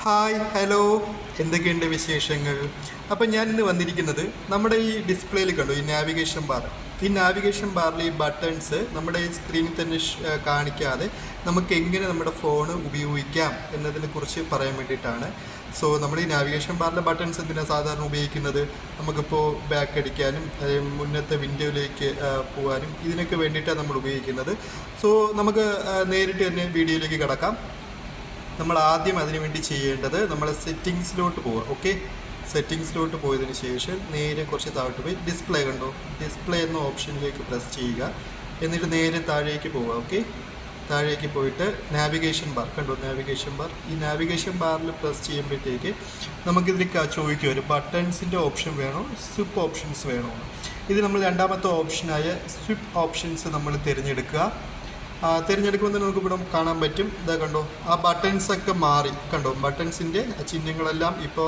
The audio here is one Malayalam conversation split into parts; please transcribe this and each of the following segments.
ഹായ് ഹലോ, എന്തൊക്കെയുണ്ട് വിശേഷങ്ങൾ? അപ്പം ഞാൻ ഇന്ന് വന്നിരിക്കുന്നത് നമ്മുടെ ഈ ഡിസ്പ്ലേയിൽ കണ്ടു ഈ നാവിഗേഷൻ ബാർ. ഈ നാവിഗേഷൻ ബാറിൽ ഈ ബട്ടൺസ് നമ്മുടെ ഈ സ്ക്രീനിൽ തന്നെ കാണിക്കാതെ നമുക്ക് എങ്ങനെ നമ്മുടെ ഫോൺ ഉപയോഗിക്കാം എന്നതിനെ കുറിച്ച് പറയാൻ വേണ്ടിയിട്ടാണ്. സോ നമ്മുടെ ഈ നാവിഗേഷൻ ബാറിലെ ബട്ടൺസ് എന്തിനാണ് സാധാരണ ഉപയോഗിക്കുന്നത്? നമുക്കിപ്പോൾ ബാക്ക് അടിക്കാനും മുന്നത്തെ വിൻഡോയിലേക്ക് പോകാനും ഇതിനൊക്കെ വേണ്ടിയിട്ടാണ് നമ്മൾ ഉപയോഗിക്കുന്നത്. സോ നമുക്ക് നേരിട്ട് തന്നെ വീഡിയോയിലേക്ക് കിടക്കാം. നമ്മൾ ആദ്യം അതിനു വേണ്ടി ചെയ്യേണ്ടത് നമ്മൾ സെറ്റിങ്സിലോട്ട് പോവുക. ഓക്കെ, സെറ്റിങ്സിലോട്ട് പോയതിന് ശേഷം നേരെ കുറച്ച് താഴോട്ട് പോയി ഡിസ്പ്ലേ കണ്ടോ, ഡിസ്പ്ലേ എന്ന ഓപ്ഷനിലേക്ക് പ്രസ് ചെയ്യുക. എന്നിട്ട് നേരെ താഴേക്ക് പോവുക. ഓക്കെ, താഴേക്ക് പോയിട്ട് നാവിഗേഷൻ ബാർ കണ്ടോ, നാവിഗേഷൻ ബാർ. ഈ നാവിഗേഷൻ ബാറിൽ പ്രസ് ചെയ്യുമ്പോഴത്തേക്ക് നമുക്കിതിൽ ചോദിക്കും ഒരു ബട്ടൺസിൻ്റെ ഓപ്ഷൻ വേണോ സ്വിപ്പ് ഓപ്ഷൻസ് വേണോ. ഇത് നമ്മൾ രണ്ടാമത്തെ ഓപ്ഷനായ സ്വിപ്പ് ഓപ്ഷൻസ് നമ്മൾ തിരഞ്ഞെടുക്കുക. തിരഞ്ഞെടുക്കുമ്പോൾ തന്നെ നമുക്ക് ഇവിടെ കാണാൻ പറ്റും. ഇതാ കണ്ടോ, ആ ബട്ടൺസൊക്കെ മാറി കണ്ടോ, ബട്ടൺസിൻ്റെ ചിഹ്നങ്ങളെല്ലാം ഇപ്പോൾ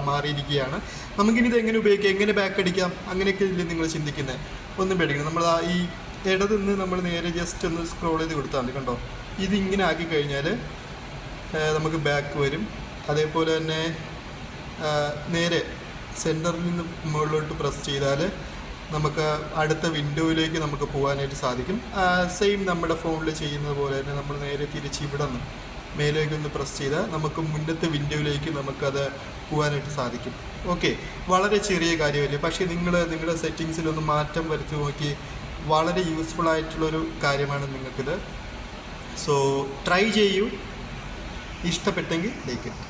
മാറിയിരിക്കുകയാണ്. നമുക്കിനി ഇത് എങ്ങനെ ഉപയോഗിക്കാം, എങ്ങനെ ബാക്ക് അടിക്കാം, അങ്ങനെയൊക്കെ ഇല്ലേ നിങ്ങൾ ചിന്തിക്കുന്നത്? ഒന്നും പേടിക്കണം. നമ്മൾ ഈ ഇടത് നിന്ന് നമ്മൾ നേരെ ജസ്റ്റ് ഒന്ന് സ്ക്രോൾ ചെയ്ത് കൊടുത്താൽ മതി. കണ്ടോ, ഇതിങ്ങനെ ആക്കി കഴിഞ്ഞാൽ നമുക്ക് ബാക്ക് വരും. അതേപോലെ തന്നെ നേരെ സെൻറ്ററിൽ നിന്ന് മുകളിലോട്ട് പ്രസ് ചെയ്താൽ നമുക്ക് അടുത്ത വിൻഡോയിലേക്ക് നമുക്ക് പോകാനായിട്ട് സാധിക്കും. സെയിം നമ്മുടെ ഫോണിൽ ചെയ്യുന്നത് പോലെ തന്നെ നമ്മൾ നേരെ തിരിച്ച് ഇവിടെ നിന്ന് മേലേക്കൊന്ന് പ്രസ് ചെയ്താൽ നമുക്ക് മുന്നത്തെ വിൻഡോയിലേക്ക് നമുക്കത് പോകാനായിട്ട് സാധിക്കും. ഓക്കെ, വളരെ ചെറിയ കാര്യമല്ലേ, പക്ഷേ നിങ്ങളുടെ സെറ്റിങ്സിലൊന്ന് മാറ്റം വരുത്തി നോക്കി. വളരെ യൂസ്ഫുൾ ആയിട്ടുള്ളൊരു കാര്യമാണ് നിങ്ങൾക്കിത്. സോ ട്രൈ ചെയ്യൂ. ഇഷ്ടപ്പെട്ടെങ്കിൽ ലൈക്ക് ഇട്ട്